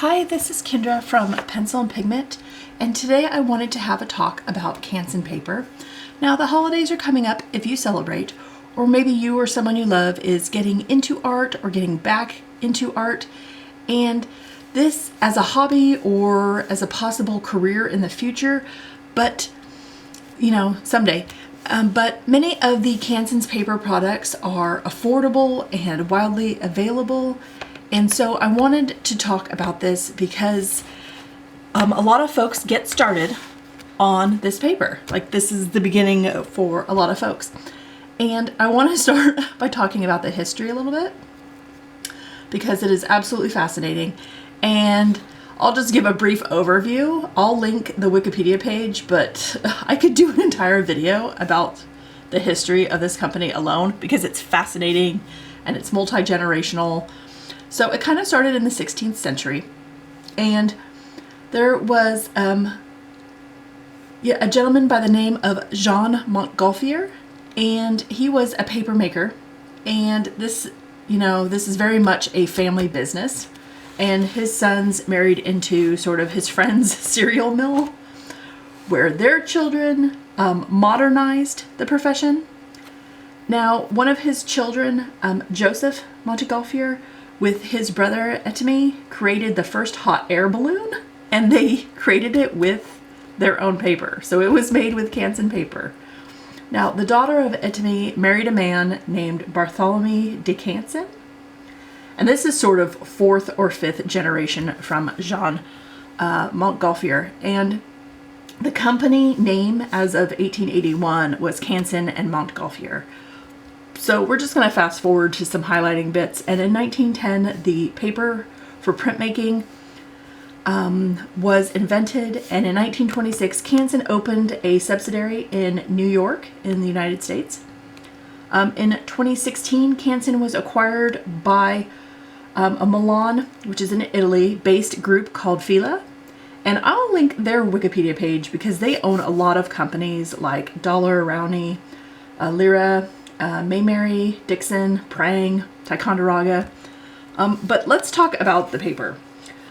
Hi, this is Kendra from Pencil and Pigment, and today I wanted to have a talk about Canson paper. Now, the holidays are coming up if you celebrate, or maybe you or someone you love is getting into art or getting back into art, and this as a hobby or as a possible career in the future, but someday. But many of the Canson's paper products are affordable and widely available. And so I wanted to talk about this because a lot of folks get started on this paper. Like, this is the beginning for a lot of folks. And I want to start by talking about the history a little bit because it is absolutely fascinating. And I'll just give a brief overview. I'll link the Wikipedia page, but I could do an entire video about the history of this company alone because it's fascinating and it's multi-generational. So it kind of started in the 16th century, and there was a gentleman by the name of Jean Montgolfier, and he was a paper maker, and this is very much a family business, and his sons married into sort of his friend's cereal mill, where their children modernized the profession. Now, one of his children, Joseph Montgolfier, with his brother Etemy, created the first hot air balloon, and they created it with their own paper. So it was made with Canson paper. Now, the daughter of Etemy married a man named Bartholomew de Canson, and this is sort of fourth or fifth generation from Jean Montgolfier. And the company name as of 1881 was Canson and Montgolfier. So we're just going to fast forward to some highlighting bits. And in 1910, the paper for printmaking was invented. And in 1926, Canson opened a subsidiary in New York in the United States. In 2016, Canson was acquired by a Milan, which is in Italy, based group called Fila. And I'll link their Wikipedia page because they own a lot of companies like Dollar, Rowney, Lyra, Mayberry, Dixon, Prang, Ticonderoga. But let's talk about the paper.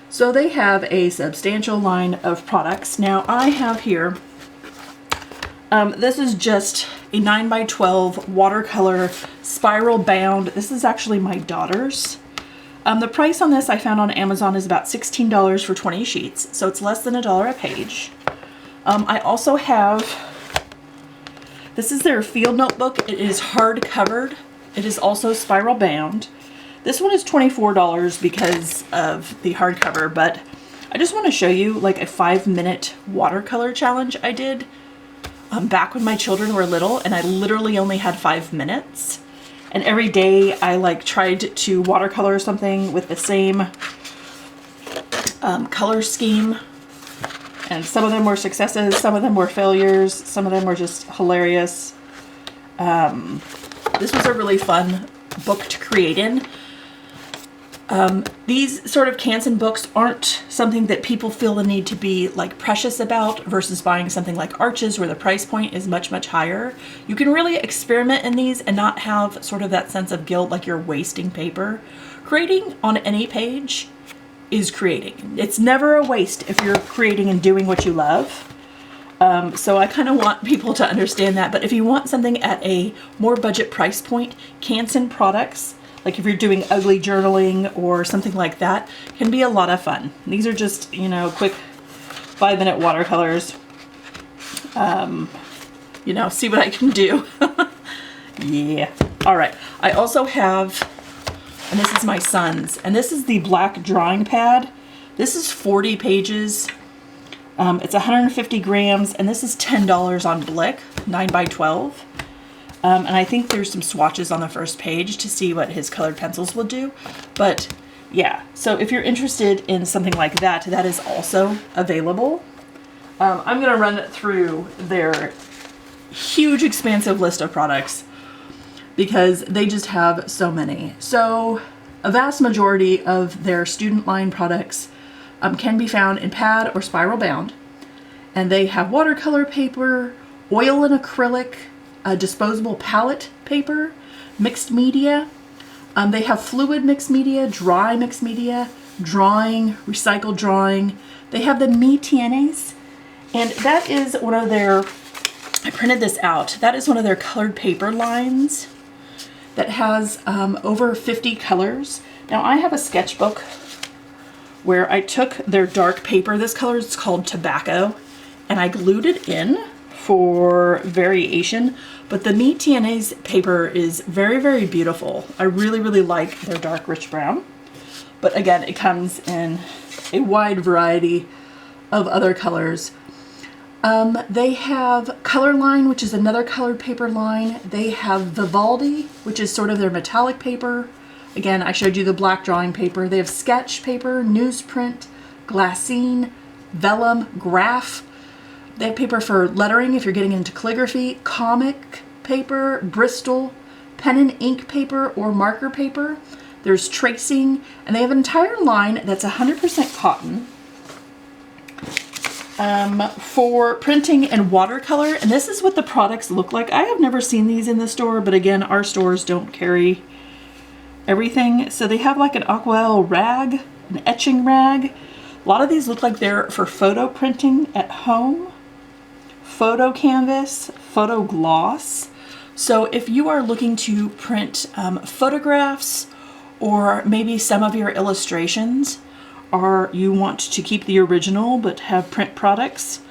So they have a substantial line of products. Now I have here, this is just a 9x12 watercolor spiral bound. This is actually my daughter's. The price on this I found on Amazon is about $16 for 20 sheets. So it's less than $1 a page. I also have, this is their field notebook. It is hard covered. It is also spiral bound. This one is $24 because of the hardcover, but I just want to show you like a 5-minute watercolor challenge I did back when my children were little, and I literally only had 5 minutes. And every day I tried to watercolor something with the same color scheme. And some of them were successes, some of them were failures, some of them were just hilarious. This was a really fun book to create in. These sort of Canson books aren't something that people feel the need to be precious about versus buying something like Arches where the price point is much, much higher. You can really experiment in these and not have sort of that sense of guilt like you're wasting paper. Creating on any page is creating. It's never a waste if you're creating and doing what you love. So I kind of want people to understand that. But if you want something at a more budget price point, Canson products, like if you're doing ugly journaling or something like that, can be a lot of fun. These are just, quick 5-minute watercolors. See what I can do. Yeah. All right. I also have, and this is my son's, and this is the black drawing pad. This is 40 pages. It's 150 grams, and this is $10 on Blick, 9x12. And I think there's some swatches on the first page to see what his colored pencils will do. But yeah, so if you're interested in something like that, that is also available. I'm going to run through their huge, expansive list of products because they just have so many. So a vast majority of their student line products can be found in pad or spiral bound. And they have watercolor paper, oil and acrylic, disposable palette paper, mixed media. They have fluid mixed media, dry mixed media, drawing, recycled drawing. They have the Mi Tienes, and that is one of their, I printed this out, that is one of their colored paper lines that has over 50 colors. Now I have a sketchbook where I took their dark paper, this color is called Tobacco, and I glued it in for variation, but the Mi Tienes paper is very, very beautiful. I really, really like their dark rich brown. But again, it comes in a wide variety of other colors. They have Colorline, which is another colored paper line. They have Vivaldi, which is sort of their metallic paper. Again, I showed you the black drawing paper. They have sketch paper, newsprint, glassine, vellum, graph. They have paper for lettering if you're getting into calligraphy, comic paper, Bristol, pen and ink paper or marker paper. There's tracing, and they have an entire line that's 100% cotton for printing and watercolor. And this is what the products look like. I have never seen these in the store, but again, our stores don't carry everything. So they have like an aquarelle rag, an etching rag. A lot of these look like they're for photo printing at home, photo canvas, photo gloss. So if you are looking to print photographs, or maybe some of your illustrations, or you want to keep the original but have print products,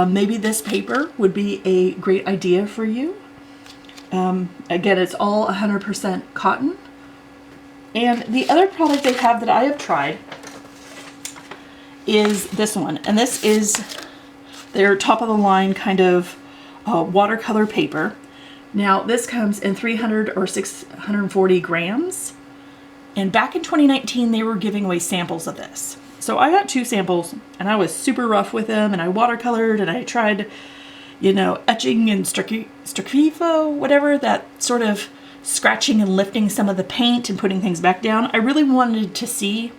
maybe this paper would be a great idea for you. Again, it's all 100% cotton. And the other product they have that I have tried is this one. And this is their top of the line kind of watercolor paper. Now this comes in 300 or 640 grams. And back in 2019, they were giving away samples of this. So I got 2 samples, and I was super rough with them, and I watercolored, and I tried, you know, etching and stracifo, whatever, that sort of scratching and lifting some of the paint and putting things back down. I really wanted to see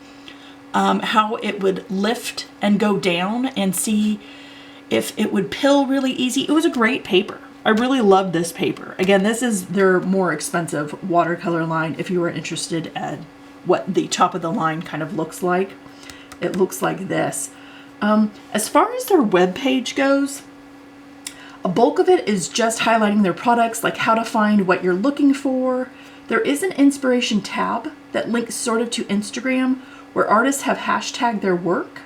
how it would lift and go down and see if it would pill really easy. It was a great paper. I really loved this paper. Again, this is their more expensive watercolor line if you are interested at what the top of the line kind of looks like. It looks like this. As far as their web page goes, a bulk of it is just highlighting their products, like how to find what you're looking for. There is an inspiration tab that links sort of to Instagram, where artists have hashtagged their work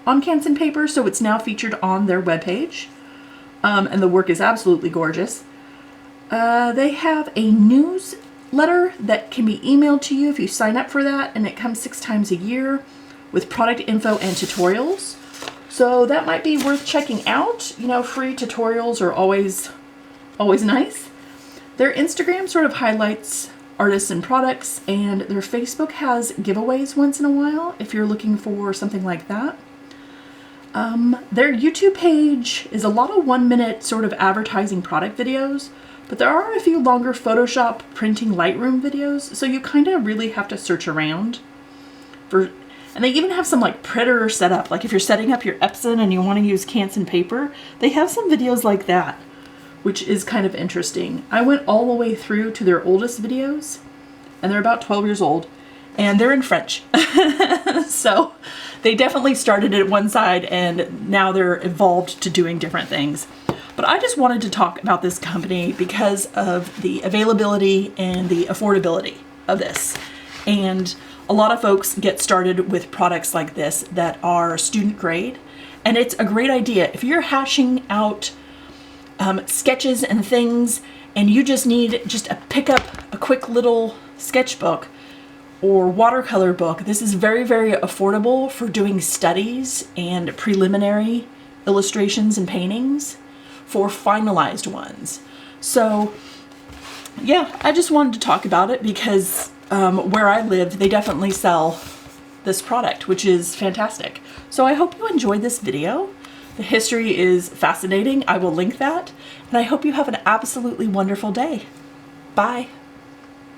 on Canson paper, so it's now featured on their webpage. And the work is absolutely gorgeous. They have a newsletter that can be emailed to you if you sign up for that, and it comes 6 times a year with product info and tutorials. So that might be worth checking out. You know, free tutorials are always nice. Their Instagram sort of highlights artists and products, and their Facebook has giveaways once in a while if you're looking for something like that. Their YouTube page is a lot of 1-minute sort of advertising product videos, but there are a few longer Photoshop printing Lightroom videos, so you kind of really have to search around for, and they even have some like printer setup, like if you're setting up your Epson and you want to use Canson paper, they have some videos like that, which is kind of interesting. I went all the way through to their oldest videos, and they're about 12 years old, and they're in French. So they definitely started at one side and now they're evolved to doing different things. But I just wanted to talk about this company because of the availability and the affordability of this. And a lot of folks get started with products like this that are student grade. And it's a great idea. If you're hashing out sketches and things and you just need pick up a quick little sketchbook or watercolor book, this is very, very affordable for doing studies and preliminary illustrations and paintings for finalized ones. So yeah, I just wanted to talk about it because where I live, they definitely sell this product, which is fantastic. So I hope you enjoyed this video. The history is fascinating. I will link that. And I hope you have an absolutely wonderful day. Bye.